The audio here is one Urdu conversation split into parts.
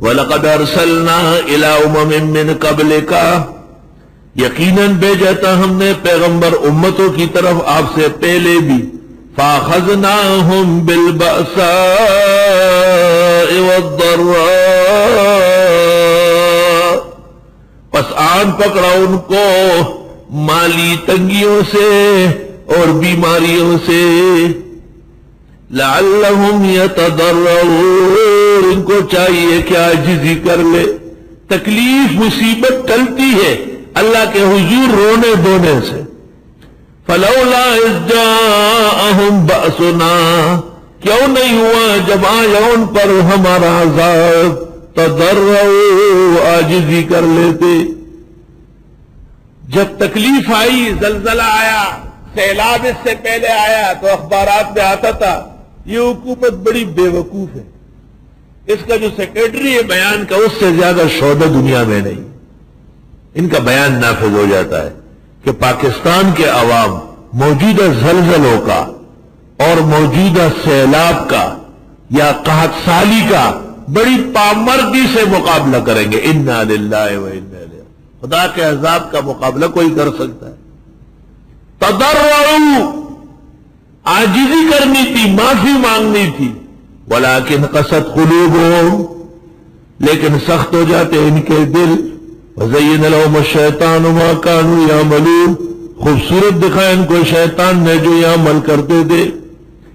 وَلَقَدْ أَرْسَلْنَا إِلَىٰ أُمَمٍ مِّن قَبْلِكَ، یقیناً بھیجا تھا ہم نے پیغمبر امتوں کی طرف آپ سے پہلے بھی، فَأَخَذْنَاهُمْ بِالْبَأْسَاءِ وَالضَّرَّاءِ، پس آن پکڑا ان کو مالی تنگیوں سے اور بیماریوں سے، لعلہم یتضرعون، ان کو چاہیے کہ عاجزی کر لے، تکلیف مصیبت ٹلتی ہے اللہ کے حضور رونے دھونے سے۔ فلولا اذ جاءہم بأسنا، کیوں نہیں ہوا جب آیا ان پر ہمارا عذاب، تضرعوا، عاجزی کر لیتے۔ جب تکلیف آئی، زلزلہ آیا، سیلاب اس سے پہلے آیا، تو اخبارات میں آتا تھا یہ حکومت بڑی بے وقوف ہے، اس کا جو سیکریٹری ہے بیان کا اس سے زیادہ شعبہ دنیا میں نہیں، ان کا بیان نافذ ہو جاتا ہے کہ پاکستان کے عوام موجودہ زلزلوں کا اور موجودہ سیلاب کا یا قحط سالی کا بڑی پامردی سے مقابلہ کریں گے۔ انا للہ و انا الیہ، خدا کے عذاب کا مقابلہ کوئی کر سکتا ہے۔ تضرعوا، عاجزی کرنی تھی، معافی مانگنی تھی، ولیکن قست قلوبہم، لیکن سخت ہو جاتے ان کے دل، وزین لہم الشیطان ما کانوا یعملون، خوبصورت دکھایا ان کو شیطان نے جو یہ عمل کرتے تھے،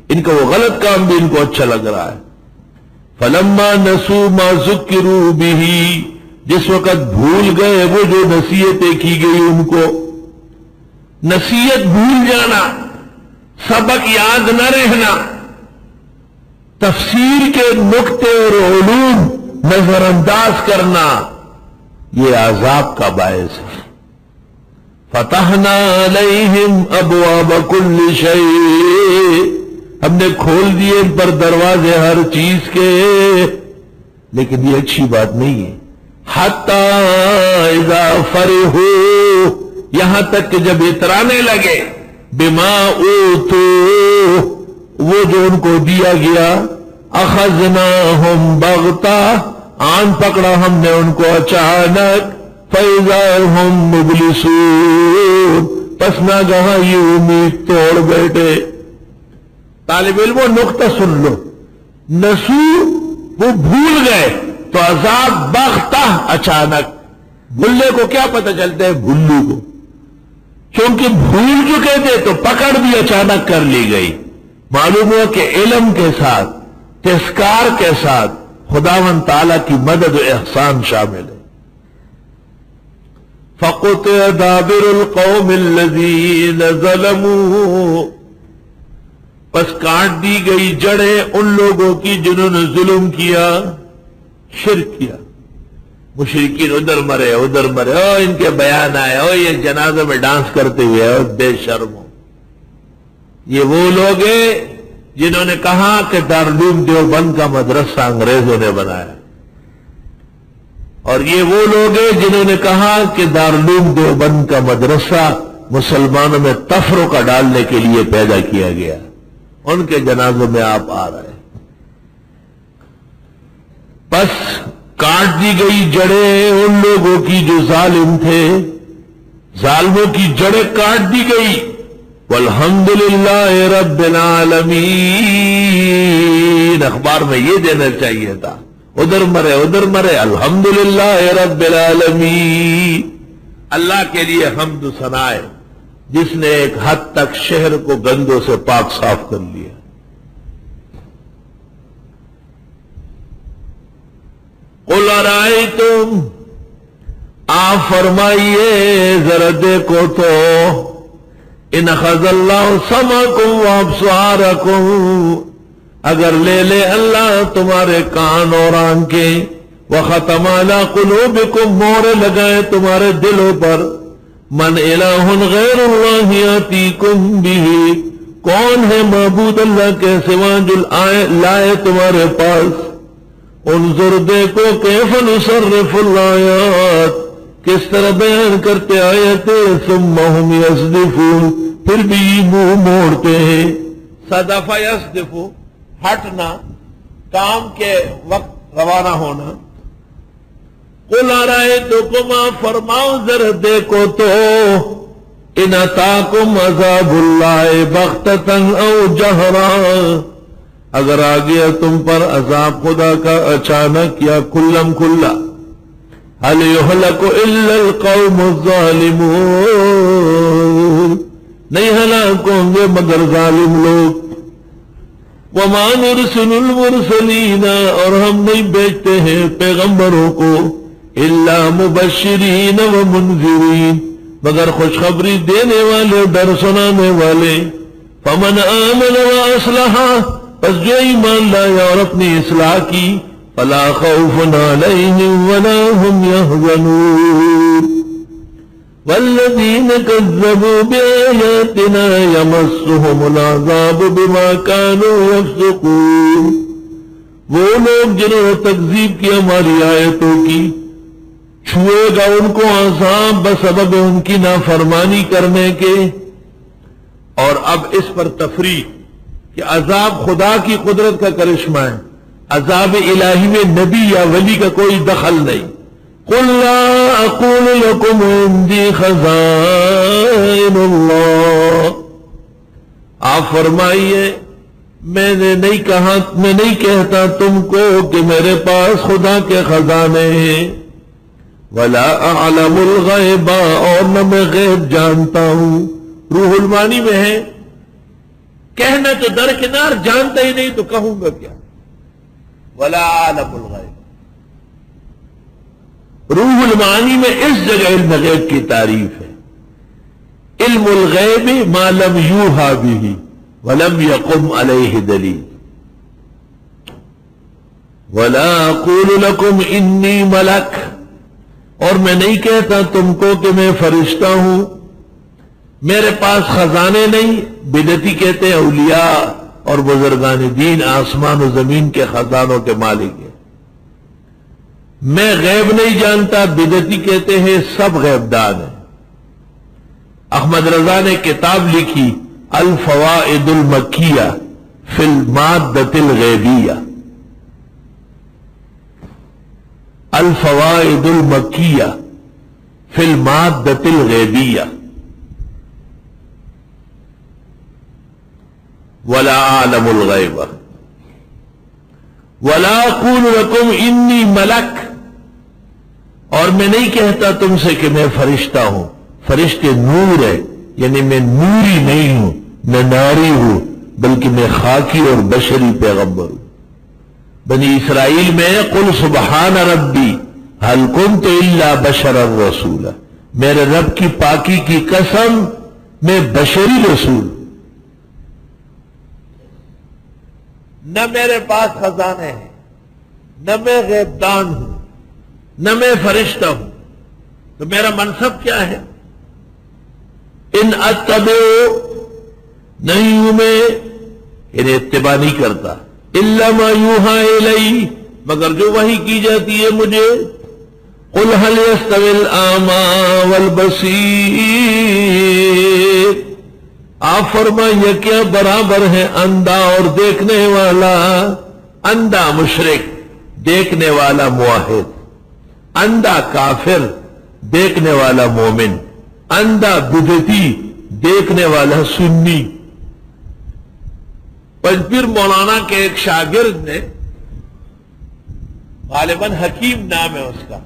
ان کا وہ غلط کام بھی ان کو اچھا لگ رہا ہے۔ فلما نسوا ما ذکروا بہ، جس وقت بھول گئے وہ جو نصیحتیں کی گئی ان کو، نصیحت بھول جانا، سبق یاد نہ رہنا، تفسیر کے نقطے اور علوم نظر انداز کرنا، یہ عذاب کا باعث ہے۔ فتحنا علیہم ابواب کل شیء، ہم نے کھول دیے ان پر دروازے ہر چیز کے، لیکن یہ اچھی بات نہیں ہے۔ حتی اذا فرحوا، یہاں تک کہ جب اترانے لگے، بما اوتو، وہ جو ان کو دیا گیا، اخذناہم بغتہ، آن پکڑا ہم نے ان کو اچانک، فَإِذَا هُمْ مُبْلِسُونَ، پس ناگہاں یہ امید توڑ بیٹھے۔ طالب علموں نقطہ سن لو، نسو وہ بھول گئے تو عذاب بغتہ، اچانک۔ بھولنے کو کیا پتہ چلتا ہے؟ بھلو کو، کیونکہ بھول چکے تھے تو پکڑ بھی اچانک کر لی گئی۔ معلوم ہوا کہ علم کے ساتھ، تذکار کے ساتھ خداوند تعالیٰ کی مدد و احسان شامل ہے۔ فَقُطِعَ دَابِرُ الْقَوْمِ الَّذِينَ ظَلَمُوا، پس کاٹ دی گئی جڑیں ان لوگوں کی جنہوں نے ظلم کیا، شرک کیا۔ مشرکین ادھر مرے ادھر مرے، او ان کے بیان آئے، او یہ جنازے میں ڈانس کرتے ہوئے، او بے شرمو۔ یہ وہ لوگ ہیں جنہوں نے کہا کہ دارالعلوم دیوبند کا مدرسہ انگریزوں نے بنایا، اور یہ وہ لوگ ہیں جنہوں نے کہا کہ دارالعلوم دیوبند کا مدرسہ مسلمانوں میں تفرقہ ڈالنے کے لیے پیدا کیا گیا، ان کے جنازوں میں آپ آ رہے ہیں۔ بس کاٹ دی گئی جڑیں ان لوگوں کی جو ظالم تھے، ظالموں کی جڑیں کاٹ دی گئی۔ والحمدللہ رب العالمین، اخبار میں یہ دینا چاہیے تھا، ادھر مرے، الحمدللہ رب العالمین، اللہ کے لیے حمد و ثنا ہے جس نے ایک حد تک شہر کو گندوں سے پاک صاف کر لیا۔ قل ارائیتم، آپ فرمائیے ذرا دیکھو تو، ان اخذ اللہ سمعکم وابصارکم، اگر لے لے اللہ تمہارے کان اور آنکھیں، وختم علی قلوبکم، مہر لگائے تمہارے دلوں پر، من الہ غیر اللہ یاتیکم بہ، کون ہے معبود اللہ کے سوا جو لائے تمہارے پاس، انظر دیکھو کیف نصرف الآیات، کس طرح بیان کرتے آیتیں، ثم ہم یصدفون، پھر بھی منہ موڑتے ہیں۔ صدف یصدف، ہٹنا، کام کے وقت روانہ ہونا، قل ارأیتکم فرماؤ ذرا دیکھو تو ان اتاکم عذاب اللہ بغتۃ او جہرا اگر آ گیا تم پر عذاب خدا کا اچانک یا کھلم کھلا هل يهلك الا القوم الظالمون نہیں ہلاک ہوں گے مگر ظالم لوگ وما نرسل المرسلین اور ہم نہیں بھیجتے ہیں پیغمبروں کو الا مبشرین ومنذرین مگر خوشخبری دینے والے ڈر سنانے والے فمن آمن واصلح پس جو ایمان لایا اور اپنی اصلاح کی فلا خوف علیہم ولا هم يحزنون والذین کذبوا بآیاتنا یمسهم العذاب بما كانوا یفسقون وہ لوگ جنہوں نے تکذیب کی ہماری آیتوں کی چھوئے گا ان کو عذاب بسبب ان کی نافرمانی کرنے کے. اور اب اس پر تفریح کہ عذاب خدا کی قدرت کا کرشمہ ہے، عذاب الہی میں نبی یا ولی کا کوئی دخل نہیں. قل لا اقول لكم عندي خزائن اللہ، آپ فرمائیے میں نے نہیں کہا، میں نہیں کہتا تم کو کہ میرے پاس خدا کے خزانے ہیں. ولا اعلم الغیب اور نہ میں غیب جانتا ہوں. روح المانی میں ہے کہنا تو درکنار جانتا ہی نہیں تو کہوں گا کیا. ولا اعلم الغیب، روح المعانی میں اس جگہ علم غیب کی تعریف ہے. علم الغیب ما لم یوحا به ولم یقم علیہ دلیل. ولا اقول لكم انی ملک، اور میں نہیں کہتا تم کو کہ میں فرشتہ ہوں، میرے پاس خزانے نہیں. بدعتی کہتے ہیں اولیاء اور بزرگان دین آسمان و زمین کے خزانوں کے مالک ہیں. میں غیب نہیں جانتا، بدعتی کہتے ہیں سب غیب دان ہیں. احمد رضا نے کتاب لکھی الفوائد المکیہ فی المادۃ الغیبیہ، الفوائد المکیہ فی المادۃ الغیبیہ. ولا اعلم الغیب ولا اقول لكم انی ملک، اور میں نہیں کہتا تم سے کہ میں فرشتہ ہوں. فرشتے نور ہے، یعنی میں نوری نہیں ہوں، میں ناری ہوں، بلکہ میں خاکی اور بشری پیغمبر ہوں. بنی اسرائیل میں قل سبحان ربی هل كنت الا بشرا رسولا، میرے رب کی پاکی کی قسم میں بشری رسول. نہ میرے پاس خزانے ہیں، نہ میں غیب دان ہوں، نہ میں فرشتہ ہوں. تو میرا منصب کیا ہے؟ ان اتبع، نہیں ہوں میں، انہیں اتباع نہیں کرتا. الا ما یوحا الی، مگر جو وحی کی جاتی ہے مجھے. قل هل يستوي الاعمى والبصير، آپ فرمائیے کیا برابر ہے اندھا اور دیکھنے والا؟ اندھا مشرک، دیکھنے والا موحد. اندھا کافر، دیکھنے والا مومن. اندھا بدعتی، دیکھنے والا سنی. پنجپیر مولانا کے ایک شاگرد نے، غالباً حکیم نام ہے اس کا،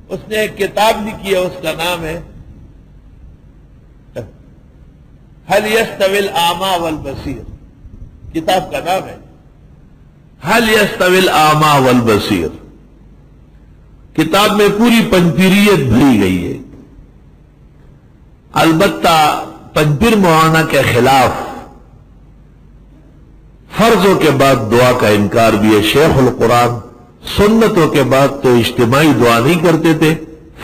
اس نے ایک کتاب لکھی ہے، اس کا نام ہے هل يستوي الاعمى والبصير. کتاب کا نام ہے هل يستوي الاعمى والبصير. کتاب میں پوری پنجپیریت بھری گئی ہے. البتہ پنجپیر مولانا کے خلاف فرضوں کے بعد دعا کا انکار بھی ہے. شیخ القرآن سنتوں کے بعد تو اجتماعی دعا نہیں کرتے تھے،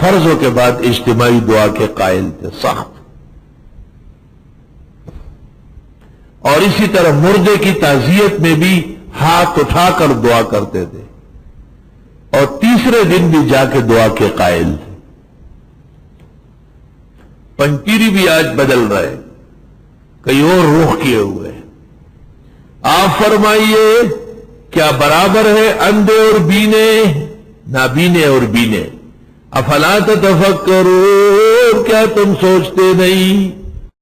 فرضوں کے بعد اجتماعی دعا کے قائل تھے سخت. اور اسی طرح مردے کی تعزیت میں بھی ہاتھ اٹھا کر دعا کرتے تھے، اور تیسرے دن بھی جا کے دعا کے قائل تھے. پنجپیری بھی آج بدل رہے، کئی اور رخ کیے ہوئے. آپ فرمائیے کیا برابر ہے اندھے اور بینے؟ نابینے اور بینے. افلا تتفکرون، کیا تم سوچتے نہیں